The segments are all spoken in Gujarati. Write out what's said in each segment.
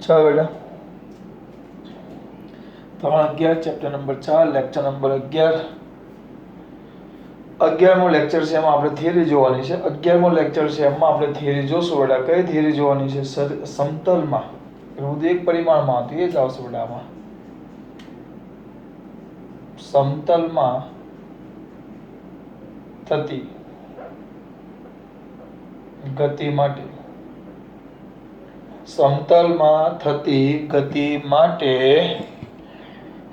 ચાલો બેટા, 3-11 ચેપ્ટર નંબર 4 લેક્ચર નંબર 11. 11મો લેક્ચર છે, એમાં આપણે થિયરી જોવાની છે. 11મો લેક્ચર છે, એમાં આપણે થિયરી જોશું બેટા. કઈ થિયરી જોવાની છે? સમતલમાં એવું બધું એક પરિમાણમાં હતું, એ જ આવશે બેટા. આમાં સમતલમાં થતી ગતિ માટે, સમતલમાં થતી ગતિ માટે,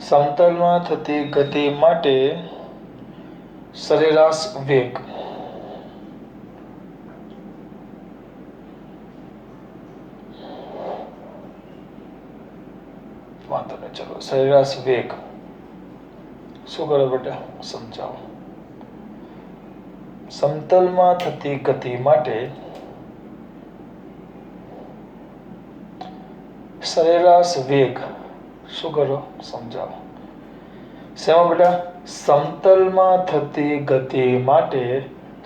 સમતલમાં થતી ગતિ માટે સરેરાશ વેગ. વાંધો નહીં, ચલો સરેરાશ વેગ શું કરો બેટા? સમજાવો. સમતલમાં થતી ગતિ માટે સરેરાશ વેગ શું કરો? સમજાવો. શેમાં બેટા? સમતલમાં થતી ગતિ માટે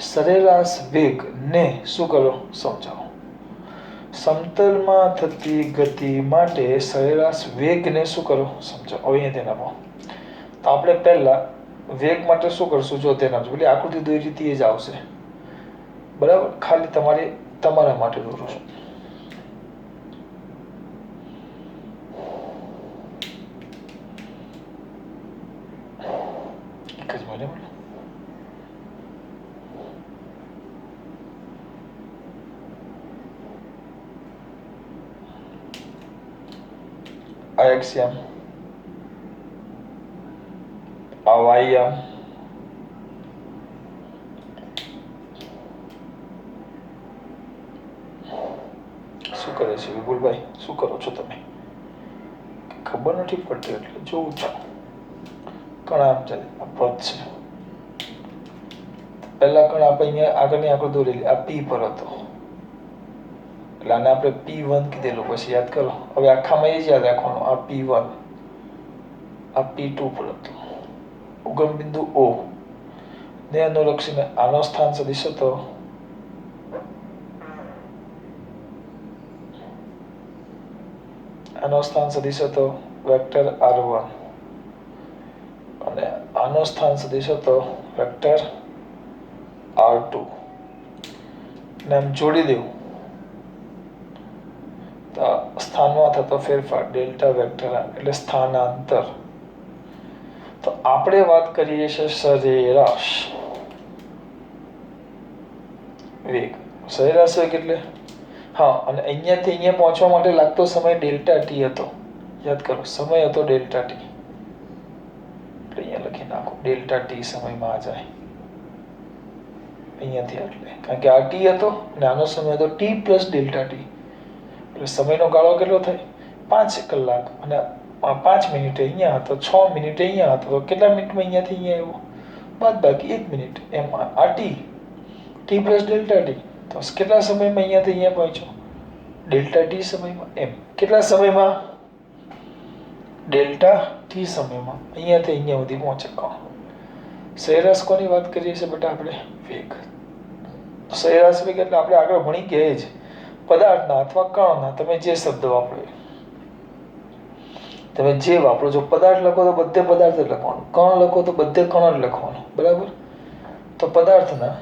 સરેરાશ વેગ ને શું કરો? સમજાવો. સમતલમાં થતી ગતિ માટે સરેરાશ વેગ ને શું કરો? સમજાવો. હવે અહીંયા ધ્યાન આપો. તો આપણે પહેલા વેગ માટે શું કરશું? જો ધ્યાન આપજો. પેલી આકૃતિ દોરી હતી એ જ આવશે, બરાબર? ખાલી તમારા માટે દોરું છું. એક જ મિનિટ. આ એક્સિયમ, આ વાયમ, શું કરે છે વિપુલભાઈ? શું કરો છો તમે? ખબર નથી પડતી એટલે જોઉં છું. કણ આમ ચાલે, આ પદ છે. પહેલા કણ આપણે અહીંયા આગળની આંકડો દોરેલી, આ પી પર હતો એટલે આને આપણે P1 કીધેલું. પછી યાદ કરો. હવે આખામાં એ જ યાદ રાખવાનું. આ P1, આ P2 પર હતું. ઉગમ બિંદુ O ને અનુલક્ષીને આનો સ્થાન સદિશ હતો વેક્ટર R1 અને આનો સ્થાન સદિશ હતો વેક્ટર R2 ને આમ જોડી દેવું તો સ્થાનમાં થતો ફેરફાર ડેલ્ટા વેક્ટર એટલે સ્થાનાંતર. તો આપણે વાત કરીએ છીએ સરેરાશ વેગ. સરેરાશ વેગ એટલે હા, અને અહીંયાથી અહીંયા પહોંચવા માટે લાગતો સમય ડેલ્ટા ટી હતો. યાદ કરો, સમય હતો ડેલ્ટા ટી. એટલે અહીંયા લખી નાખો ડેલ્ટા ટી સમયમાં આ જાય અહીંયાથી, એટલે કારણ કે આ ટી હતો અને આનો સમય હતો ટી પ્લસ ડેલ્ટા ટી. એટલે સમયનો ગાળો કેટલો થાય? 5 કલાક અને 5 મિનિટે અહીંયા હતો, 6 મિનિટે અહીંયા હતો. તો કેટલા મિનિટમાં અહીંયાથી અહીંયા આવ્યો? બાદ બાકી 1 મિનિટ. એમ આ ટી પ્લસ ડેલ્ટા ટી. તો કેટલા સમયમાં અહીંયાથી અહીંયા પહોંચ્યો? ડેલ્ટા ટી સમયમાં. એમ કેટલા સમયમાં? ડેલ્ટા ટી સમયમાં અહીંયાથી અહીંયા સુધી પહોંચે. સરેરાશ કોની વાત કરીએ છીએ બેટા આપણે? વેગ. સરેરાશ વેગ એટલે આપણે આગળ ભણી ગયા જ પદાર્થના અથવા કણના, તમે જે શબ્દ વાપરો, તમે જે વાપરો. જો પદાર્થ લખો તો બધે પદાર્થ જ લખવાનું, કણ લખો તો બધે કણ જ લખવાનું, બરાબર? તો પદાર્થના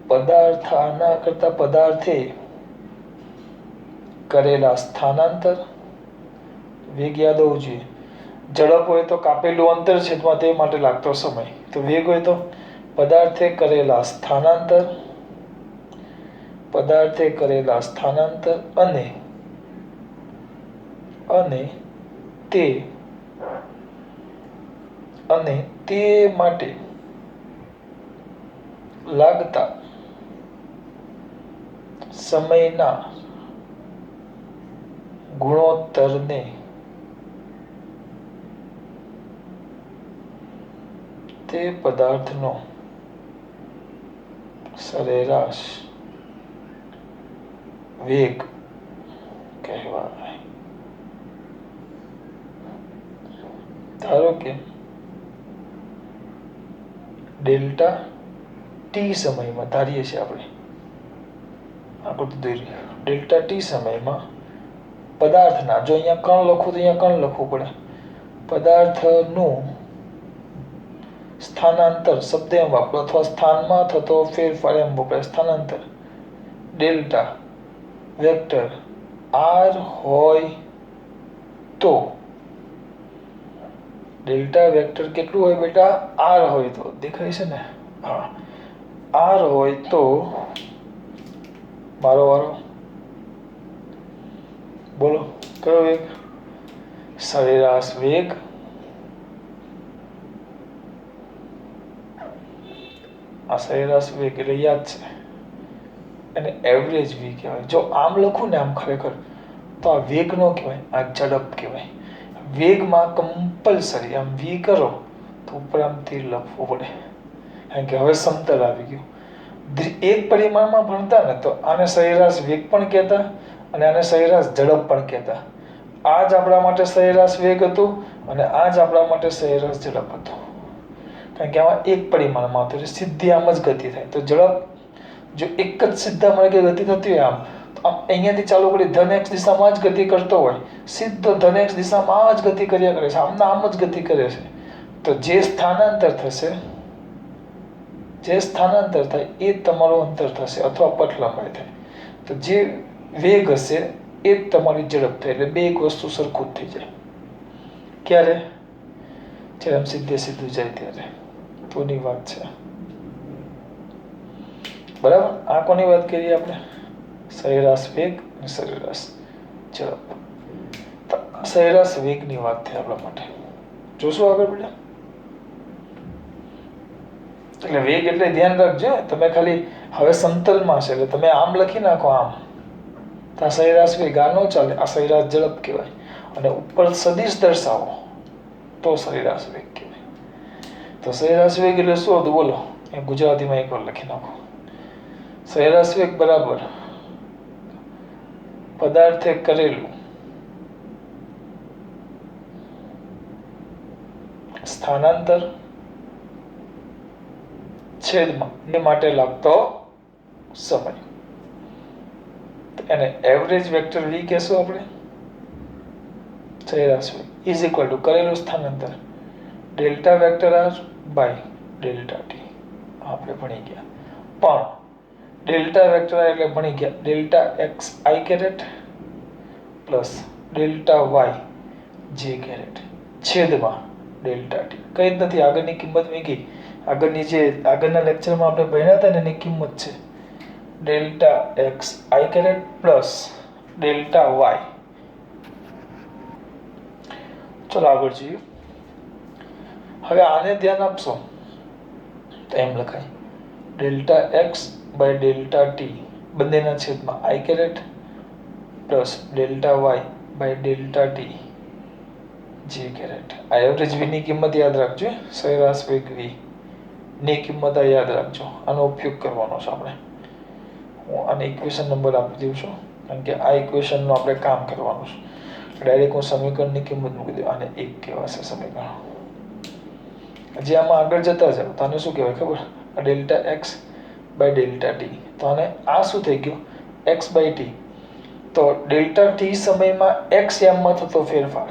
પદાર્થના કરતા પદાર્થે કરેલા સ્થાનાંતર વેગ યાદ હોવું જોઈએ. ઝડપ હોય તો કાપેલું અંતર છેદમાં તે માટે લાગતો સમય. તો વેગ હોય તો પદાર્થે કરેલા સ્થાનાંતર અને તે માટે લાગતા સમયના ગુણોત્તરને તે પદાર્થનો સરેરાશ વેગ કહેવાય. ધારો કે ડેલ્ટા ટી સમયમાં ધારીએ છીએ આપણે આકૃતિ દોરી ડેલ્ટા ટી સમયમાં પદાર્થના, જો અહીંયા કણ લખું તો અહીંયા કણ લખવું પડે, પદાર્થનું સ્થાનાંતર શબ્દ એમ વાપરો અથવા સ્થાનમાં થતો ફેરફાર એમ વપરાય. સ્થાનાંતર ડેલ્ટા વેક્ટર આર હોય તો, ડેલ્ટા વેક્ટર કેટલું હોય બેટા? આર હોય તો. દેખાય છે ને? હા, આર હોય તો મારો વારો, બોલો કયો વેગ? સરેરાશ વેગ. આ સરેરાશ વેગ એટલે યાદ છે, એને એવરેજ વી કહેવાય. જો આમ લખું ને આમ ખરેખર તો આ વેગ નો કહેવાય, આ ઝડપ કહેવાય. વેગમાં કમ્પલસરી આમ વી કરો તો ઉપર આમ તીર લખવું પડે, કારણ કે હવે સમતલ આવી ગયું. એક પરિમાણમાં ભણતા ને તો આને સરેરાશ વેગ પણ કહેતા અને આને સરેરાશ ઝડપ પણ કહેતા. આ જ આપણા માટે સરેરાશ વેગ હતું અને આ જ આપણા માટે સરેરાશ ઝડપ હતું, કારણ કે આમાં એક પરિમાણમાં હતું એટલે સીધી આમ જ ગતિ થાય. તો ઝડપ જો એક જ સીધા માર્ગે ગતિ થતી હોય આમ, તો આમ અહીંયાથી ચાલુ કરી ધન એક્સ દિશામાં જ ગતિ કરતો હોય, સીધો ધન એક્સ દિશામાં જ ગતિ કર્યા કરે છે, આમના આમ જ ગતિ કરે છે. તો જે સ્થાનાંતર થશે, જે સ્થાનાંતર થાય એ તમારું અંતર થશે અથવા પથ લંબાઈ થાય. તો જે વેગ હશે એ જ તમારી ઝડપ થાય. એટલે બે એક વસ્તુ સરખું જ થઈ જાય. ક્યારે? જ્યારે આમ સીધે સીધું જાય ત્યારે. તોની વાત છે, બરાબર. આ કોની વાત કરીએ આપણે? સરેરાશ વેગ અને સરેરાશ ઝડપ. તો સરેરાશ વેગની વાત થઈ આપણા માટે. જોશું આગળ બેટા. એટલે વેગ એટલે ધ્યાન રાખજો, તમે ખાલી હવે સમતલમાં છે એટલે તમે આમ લખી નાખો આમ, તો આ સરેરાશ વેગ આ ન ચાલે, આ સરેરાશ ઝડપ કહેવાય. અને ઉપર સદિશ દર્શાવો તો સરેરાશ વેગ કહેવાય. તો સરેરાશ વેગ એટલે શું હતું બોલો? એ ગુજરાતીમાં એકવાર લખી નાખો. સરેરાશ વેગ બરાબર પદાર્થે કરેલું સ્થાનાંતર છેદમાં એ માટે લાગતો સમય. એને એવરેજ વેક્ટર વી કહેશું આપણે. સરેરાશ વેગ ઇઝ ઇક્વલ ટુ કરેલું સ્થાનાંતર delta vector R by delta t. આપણે ભણી ગયા. પણ ડેલ્ટા વેક્ટર આર એટલે ભણી ગયા delta X I caret plus delta Y જે કેરેટ છેદમાં ડેલ્ટા ટી. કઈ જ નથી, આગળની કિંમત મૂકી. આગળની જે આગળના લેક્ચરમાં આપણે ભણ્યા હતા ને એની કિંમત છે delta X I caret plus delta Y. ચલો આગળ જોઈએ. હવે આને ધ્યાન આપશો તો એમ લખાય delta x by delta T બંનેના છેદમાં i caret plus delta y by delta t j caret. આ એવરેજ વી ની કિંમત યાદ રાખજો. સરેરાશ વેગ વી ની કિંમત આ યાદ રાખજો. આનો ઉપયોગ કરવાનો છે આપણે. હું આને ઇક્વેશન નંબર આપી દઉં છું, કારણ કે આ ઇક્વેશનનું આપણે કામ કરવાનું છે. ડાયરેક્ટ હું સમીકરણની કિંમત મૂકી દઉં. આને એક કહેવાશે સમીકરણ. જે આમાં આગળ જતા જાવ તો આને શું કહેવાય ખબર? આ delta x by delta t. તો આને આ શું થઈ ગયું? X by t. તો ડેલ્ટા ટી સમયમાં એક્સ યામમાં થતો ફેરફાર,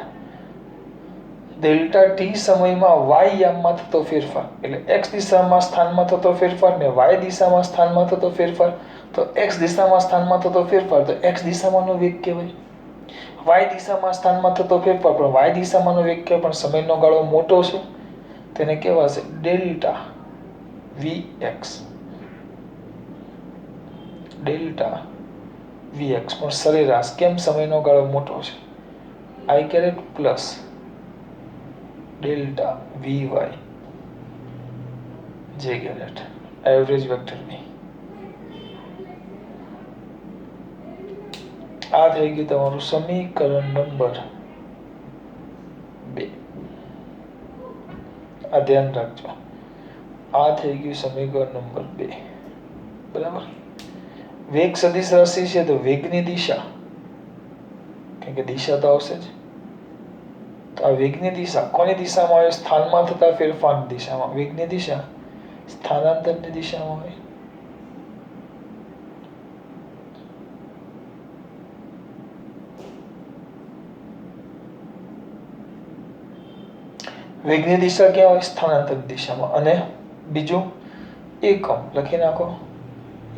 ડેલ્ટા ટી સમયમાં વાય યામમાં થતો ફેરફાર, એટલે એક્સ દિશામાં સ્થાનમાં થતો ફેરફાર ને વાય દિશામાં સ્થાનમાં થતો ફેરફાર. તો એક્સ દિશામાં સ્થાનમાં થતો ફેરફાર તો એક્સ દિશામાંનો વેગ કહેવાય. વાય દિશામાં સ્થાનમાં થતો ફેરફાર પણ વાય દિશામાંનો વેગ કહેવાય. પણ સમયનો ગાળો મોટો છે તેને કહેવાશે delta v x. Delta v x પણ સરેરાશ. કેમ? સમયનો ગાળો મોટો છે. I caret plus delta v y જે કેરેટ એવરેજ વેક્ટરની. આ થઈ ગયું તમારું સમીકરણ નંબર 2. આ ધ્યાન રાખજો. આ થઈ ગયું સમીકરણ નંબર 2. બરાબર. વેગ સદિશ રાશિ છે તો વેગની દિશા, કારણ કે દિશા તો આવશે જ. તો આ વેગની દિશા કોની દિશામાં હોય? સ્થાનમાં થતા ફેરફારની દિશામાં. વેગની દિશા સ્થાનાંતરની દિશામાં હોય. વેગની દિશા ક્યાં હોય? સ્થાનાંતર દિશામાં. અને બીજું એકમ લખી નાખો,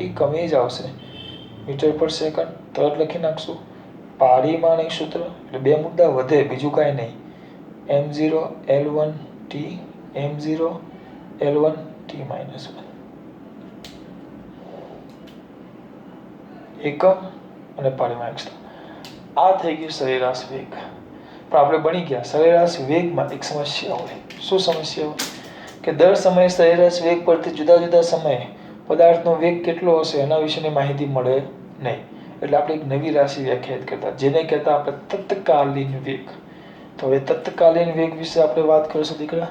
એકમ એ જ આવશે મીટર પર સેકન્ડ. તરત લખી નાખશું. પારિમાણિક સૂત્ર એટલે બે મુદ્દા વધે, બીજું કાંઈ નહીં. m0 l1 t m0 l1 t -1 એકમ અને પારિમાણિક સૂત્ર. આ થઈ ગયું સરેરાશ વેગ. પણ આપણે ભણી ગયા સરેરાશ વેગમાં એક સમસ્યા હોય. શું સમસ્યા હોય? કે દર સમયે સરેરાશ વેગ પરથી જુદા જુદા સમયે પદાર્થનો વેગ કેટલો હશે એના વિશેની માહિતી મળે નહીં. એટલે આપણે એક નવી રાશિ વ્યાખ્યાયિત કરતા, જેને કહેતા આપણે તત્કાલીન વેગ. તો હવે તત્કાલીન વેગ વિશે આપણે વાત કરીશું દીકરા.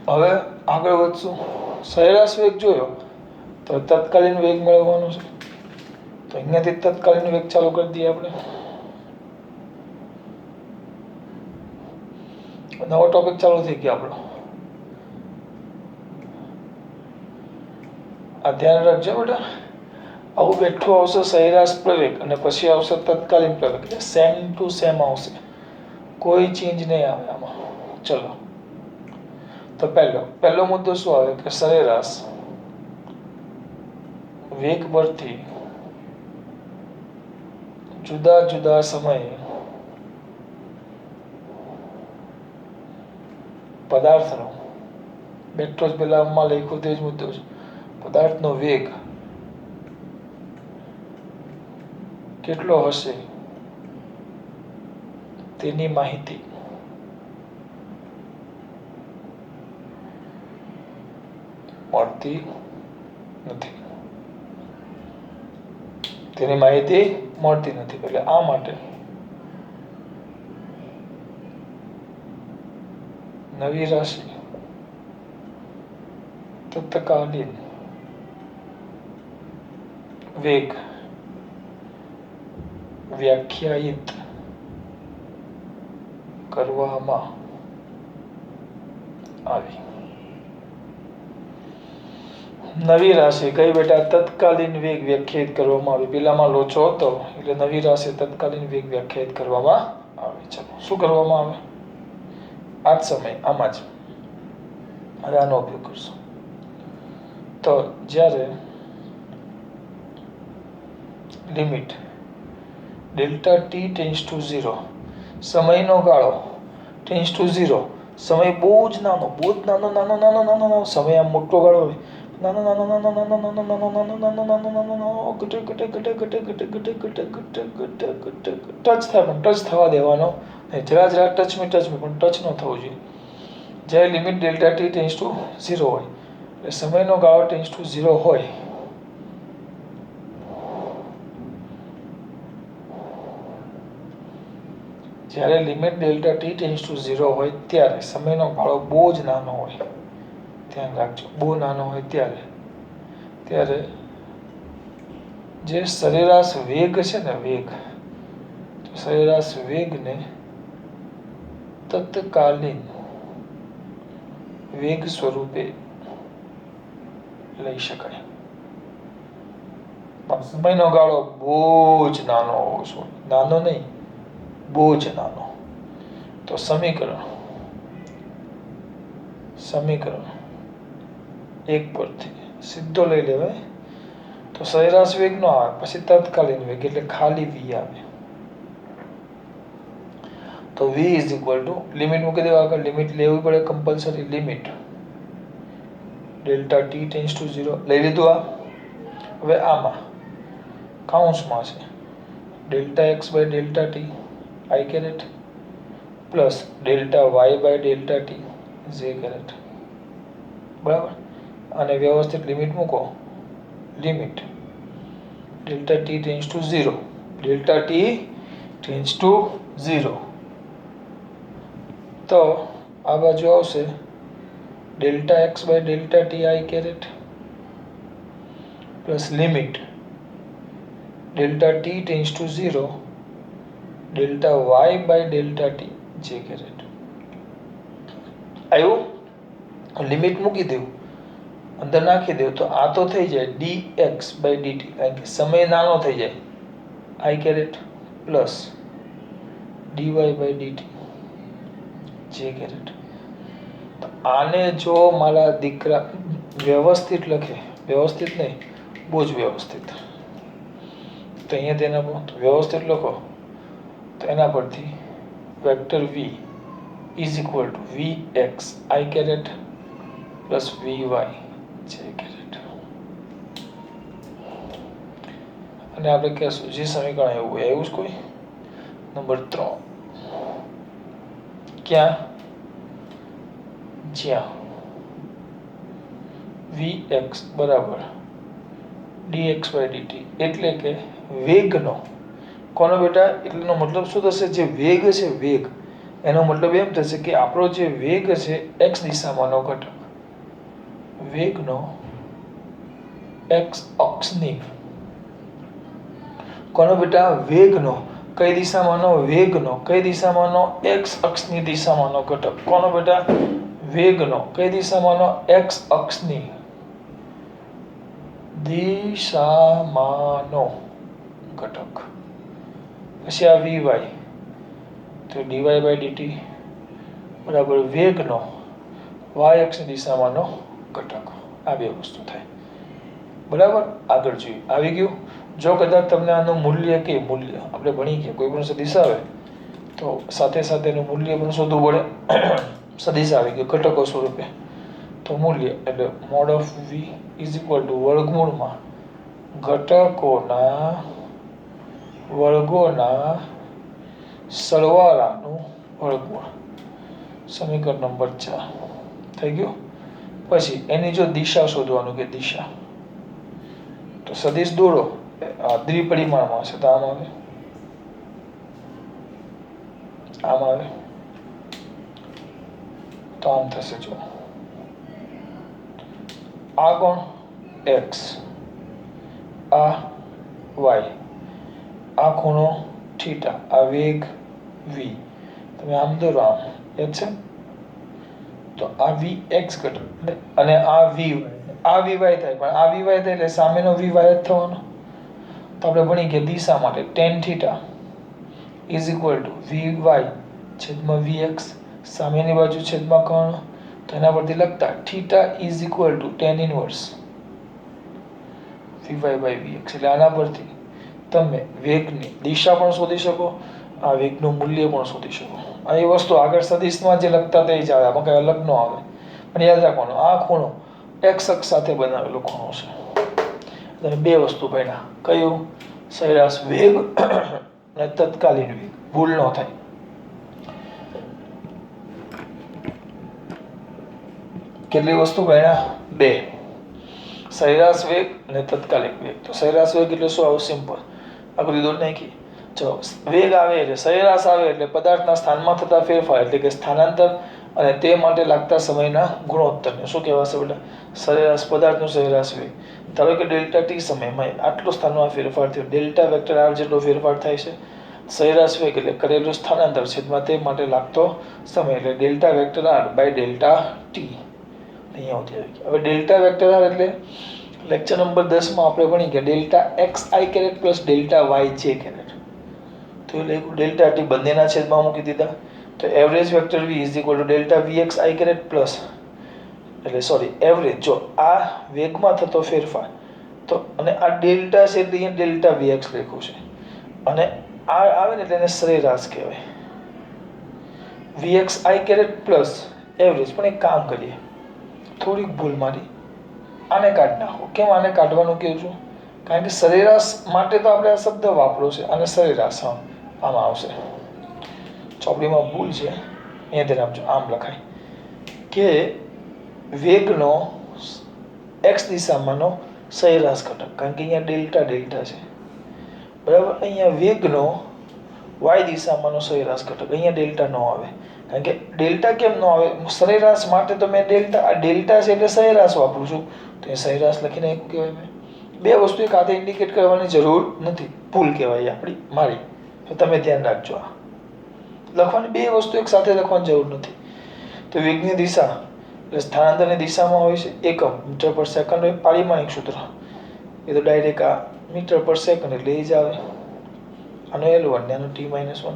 હવે આગળ વધશું. સરેરાશ વેગ જોયો તો તત્કાલીન વેગ મેળવવાનો છે. તો અહીંયાથી તત્કાલીન વેગ ચાલુ કરી દઈએ આપણે. નવો ટોપિક ચાલુ થઈ ગયો આપણો. આ ધ્યાન રાખજો બેટા. આવું બેઠું આવશે સરેરાશ પ્રવેગ અને પછી આવશે તત્કાલીન પ્રવેગ, એટલે સેમ ટુ સેમ આવશે, કોઈ ચેન્જ નહીં આવે આમાં. ચલો, તો પહેલો મુદ્દો શું આવે કે સરેરાશ વેગ પરથી જુદા જુદા સમયે પદાર્થનો, બેઠો જ પેલામાં લખ્યું તે જ મુદ્દો છે, પદાર્થનો વેગ કેટલો હશે તેની માહિતી મળતી નથી. તેની માહિતી મળતી નથી. એટલે આ માટે નવી રાશિ તત્કાલીન વેગ વ્યાખ્યાયિત કરવામાં આવી. નવી રાશિ કઈ બેટા? તત્કાલીન વેગ વ્યાખ્યાયિત કરવામાં આવી. પેલામાં લોચો હતો એટલે નવી રાશિ તત્કાલીન વેગ વ્યાખ્યાયિત કરવામાં આવે. ચલો, શું કરવામાં આવે? આ જ સમય આમાં જ હવે આનો ઉપયોગ કરશું. તો જ્યારે limit delta t tends to 0, સમયનો ગાળો ટેન્સ ટુ 0, સમય બહુ જ નાનો, બહુ જ નાનો નાનો નાનો નાનો નાનો સમય, આમ મોટો ગાળો હોય, નાનો નાનો નાનો નાનો નાનો નાનો નાનો નાનો નાનો નાનો ઘટે ઘટે ઘટે ઘટે ઘટે ઘટે ઘટે ઘટે ઘટે ઘટે ટચ થાય પણ ટચ થવા દેવાનો નહીં. જરા જરા ટચ મી પણ ટચ ન થવું જોઈએ. જ્યારે limit delta t tends to 0 હોય એટલે સમયનો ગાળો ટેન્સ ટુ 0 હોય, જ્યારે limit delta t tends to 0 હોય ત્યારે સમયનો ગાળો બહુ જ નાનો હોય. ધ્યાન રાખજો, બહુ નાનો હોય ત્યારે જે સરેરાશ વેગ છે ને, વેગ, સરેરાશ વેગને તત્કાલીન વેગ સ્વરૂપે લઈ શકાય. સમયનો ગાળો બહુ જ નાનો હોવો જોઈએ, નાનો નહીં, બહુ જ નાનો. તો સમીકરણ 1 પરથી સીધો લઈ લેવાય. તો સરેરાશ વેગ નો આવે, પછી તત્કાલીન વેગ એટલે ખાલી v આવે. તો v is equal to limit મૂકી દેવા. આગળ લિમિટ લેવી પડે compulsory. Limit delta t tends to 0 લઈ લીધું. આ હવે આમાં કાઉન્સમાં છે delta x by delta t i caret plus delta y by delta t j caret. બરાબર. અને વ્યવસ્થિત લિમિટ મૂકો. Limit delta t tends to 0, delta t tends to 0. તો આ બાજુ આવશે delta x by delta t i caret plus limit delta t tends to 0, delta y by delta t j caret. આવ્યું? લિમિટ મૂકી દેવું, અંદર નાખી દેવું. તો આ તો થઈ જાય dx બાય dt, કારણ કે સમય નાનો થઈ જાય, આઈ કેરેટ પ્લસ dy/dt જે કેરેટ. તો આને જો મારા દીકરા વ્યવસ્થિત લખે, વ્યવસ્થિત નહીં, બહુ જ વ્યવસ્થિત, તો અહીંયા તેના વ્યવસ્થિત લખો તો એના પરથી vector v is equal to vx I caret plus vy j caret. અને આપણે કહેશું જે સમીકરણ એવું આવ્યું જ કોઈ નંબર 3 ક્યાં જ્યાં vx બરાબર dx/dt એટલે કે વેગનો કોનો બેટા, એટલેનો મતલબ શું થશે, જે વેગ છે વેગ, એનો મતલબ એમ થશે કે આપણો જે વેગ છે x દિશામાંનો ઘટક, વેગનો x અક્ષની, કોનો બેટા, વેગનો કઈ દિશામાંનો, વેગનો કઈ દિશામાંનો, x અક્ષની દિશામાંનો ઘટક, કોનો બેટા, વેગનો કઈ દિશામાંનો, x અક્ષની દિશામાંનો ઘટક. પછી આ vy તો dy/dt બરાબર વેગનો y અક્ષની દિશામાંનો ઘટક. આ બે વસ્તુ થાય. બરાબર, આગળ જોઈએ. આવી ગયું. જો કદાચ તમને આનું મૂલ્ય કે મૂલ્ય આપણે ભણી ગયા, કોઈ પણ સદિશ આવે તો સાથે સાથે એનું મૂલ્ય પણ શોધવું પડે. સદિશ આવી ગયો ઘટકો સ્વરૂપે, તો મૂલ્ય એટલે mode of v is equal two વર્ગમૂળમાં ઘટકોના વર્ગોના સરવાળાનું વર્ગમૂળ. સમીકરણ નંબર 4 થઈ ગયું. પછી એની જો દિશા શોધવાનું કે દિશા, તો સદિશ દોરો દ્વિપરિમાણમાં છે તો આમ આવે, આમ આવે, તો આમ થશે. જો આ કોણ x, આ y, આ ખૂણો થીટા, આ વેગ v, તમે આમ દોરો આમ એ છે. તો આ vx ઘટક અને આ vy, આ vy થાય, પણ આ vy થાય એટલે સામેનો vy જ થવાનો. તો આપણે ભણી કે દિશા માટે tan theta is equal two vy છેદમાં vx, સામેની બાજુ છેદમાં કર્ણ, તો એના પરથી લખતા theta is equal two tan inverse vy/vx. એટલે આના પરથી તમે વેગની દિશા પણ શોધી શકો, આ વેગનું મૂલ્ય પણ શોધી શકો. આ એ વસ્તુ આગળ સદિશમાં જે લખતા તે જ આવે, આમાં કઈ અલગ ન આવે. પણ યાદ રાખવાનું આ ખૂણો x અક્ષ સાથે બનાવેલો ખૂણો છે. અને બે વસ્તુ ભણ્યા, કયું, સરેરાશ વેગ અને તત્કાલીન વેગ, ભૂલ ન થાય. કેટલી વસ્તુ ભણ્યા? બે, સરેરાશ વેગ અને તત્કાલીન વેગ. તો સરેરાશ વેગ એટલે શું આવું સિમ્પલ આકૃતિ દોરી નાખી. જો વેગ આવે એટલે સરેરાશ આવે એટલે પદાર્થના સ્થાનમાં થતા ફેરફાર એટલે કે સ્થાનાંતર અને તે માટે લાગતા સમયના ગુણોત્તરને શું કહેવાશે બેટા? સરેરાશ પદાર્થનો સરેરાશ વેગ. ધારો કે ડેલ્ટા ટી સમયમાં આટલો સ્થાનમાં ફેરફાર થયો, ડેલ્ટા વેક્ટર આર જેટલો ફેરફાર થાય છે. સરેરાશ વેગ એટલે કરેલું સ્થાનાંતર છેદમાં તે માટે લાગતો સમય એટલે delta vector R by delta T. અહીંયા સુધી આવી ગયા. હવે ડેલ્ટા વેક્ટર આર એટલે લેક્ચર નંબર 10 માં આપણે ભણી ગયા delta X I caret plus delta Y જે કેરેટ. તો એટલે ડેલ્ટા ટી બંનેના છેદમાં મૂકી દીધા. તો average vector v is equal to delta vx I caret plus, એટલે સોરી એવરેજ, જો આ વેગમાં થતો ફેરફાર તો, અને આ ડેલ્ટા છે એટલે અહીંયા ડેલ્ટા vx લખ્યું છે, અને આ આવે ને એટલે એને સરેરાશ કહેવાય. vx I caret plus average. પણ એક કામ કરીએ, થોડીક ભૂલ મારી, આને કાઢી નાખો. કેમ આને કાઢવાનું કહું છું? કારણ કે સરેરાશ માટે તો આપણે આ શબ્દ વાપરો છે, અને સરેરાશ આમાં આવશે. ચોપડીમાં ભૂલ છે, અહીંયા ધ્યાન આપજો. આમ લખાય કે વેગનો એક્સ દિશામાંનો સરેરાશ ઘટક, કારણ કે અહીંયા ડેલ્ટા ડેલ્ટા છે, બરાબર. અહીંયા વેગનો વાય દિશામાંનો સરેરાશ ઘટક, અહીંયા ડેલ્ટા ન આવે. કારણ કે ડેલ્ટા કેમ ન આવે? સરેરાશ માટે તો મેં ડેલ્ટા, આ ડેલ્ટા છે એટલે સરેરાશ વાપરું છું, તો એ સરેરાશ લખીને એક કહેવાય. મેં બે વસ્તુ એક હાથે ઇન્ડિકેટ કરવાની જરૂર નથી, ભૂલ કહેવાય આપણી મારી. તો તમે ધ્યાન રાખજો, આ લખવાની બે વસ્તુ એક સાથે લખવાની જરૂર નથી. તો વેગની દિશા એટલે સ્થાનાંતરની દિશામાં હોય છે એકમ મીટર પર સેકન્ડ હોય, પારિમાણિક સૂત્ર એ તો ડાયરેક્ટ આ મીટર પર સેકન્ડ એટલે એ જ આવે. આનો L1 ને આનો T-1.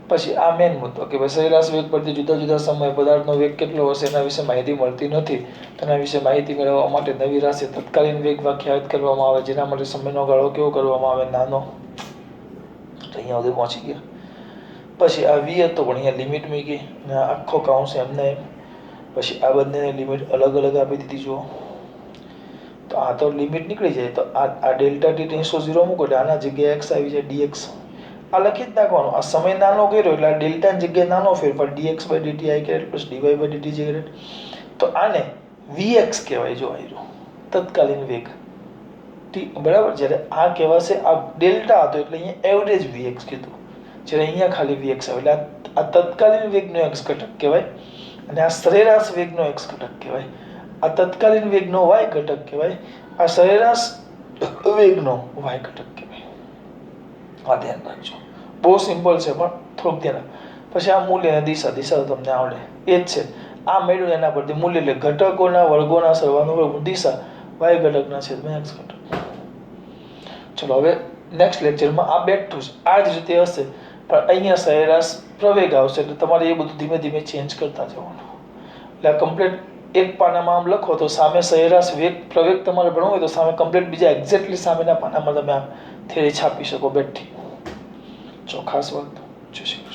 પછી આ મેન મુદ્દો કે ભાઈ સરેરાશ વેગ પરથી જુદા જુદા સમયે પદાર્થનો વેગ કેટલો હશે એના વિશે માહિતી મળતી નથી. તેના વિશે માહિતી મેળવવા માટે નવી રાશિ તત્કાલીન વેગ વ્યાખ્યાયિત કરવામાં આવે, જેના માટે સમયનો ગાળો કેવો કરવામાં આવે, નાનો. તો અહીંયા સુધી પહોંચી ગયા. પછી આ વી હતો પણ અહીંયા લિમિટ મૂકી અને આખો કાઉન્સ એમને એમ. પછી આ બંનેની લિમિટ અલગ અલગ આપી દીધી. જુઓ તો આ તો લિમિટ નીકળી જાય તો આ ડેલ્ટા ટી ટેન્સો 0 મૂકો એટલે આના જગ્યાએ એક્સ આવી જાય, ડીએક્સ આ લખી જ નાખવાનું. આ સમય નાનો કર્યો એટલે આ ડેલ્ટાની જગ્યાએ નાનો ફેરફાર dx dt i caret plus dy dt j caret. તો આને vx કહેવાય. જો આવ્યું તત્કાલીન વેગ ટી, બરાબર. જ્યારે આ કહેવાશે આ ડેલ્ટા હતો એટલે અહીંયા એવરેજ vx કીધું, જ્યારે અહીંયા ખાલી vx આવે એટલે આ તત્કાલીન વેગનો x ઘટક કહેવાય અને આ સરેરાશ વેગનો x ઘટક કહેવાય. આ તત્કાલીન વેગનો y ઘટક કહેવાય, આ સરેરાશ વેગનો y ઘટક કહેવાય. આ ધ્યાન રાખજો. બહુ સિમ્પલ છે પણ થોડુંક ધ્યાન રાખ. પછી આ મૂલ્ય અને દિશા તો તમને આવડે એ જ છે. આ મેળવ્યું એના પરથી મૂલ્ય એટલે ઘટકોના વર્ગોના સરવાળો વર્ગ દિશા y ઘટકના છેદમાં x ઘટક. ચલો હવે નેક્સ્ટ લેક્ચરમાં આ બેઠું છે આ જ રીતે હશે પણ અહીંયા સરેરાશ પ્રવેગ આવશે એટલે તમારે એ બધું ધીમે ધીમે ચેન્જ કરતા જવાનું. એટલે આ કમ્પ્લીટ એક પાનામાં આમ લખો તો સામે સરેરાશ વેગ પ્રવેગ તમારે ભણવું હોય તો સામે કમ્પ્લીટ બીજા એક્ઝેક્ટલી સામેના પાનામાં તમે આ થિયરી છાપી શકો બેઠી. જો ખાસ વાત. જય શ્રી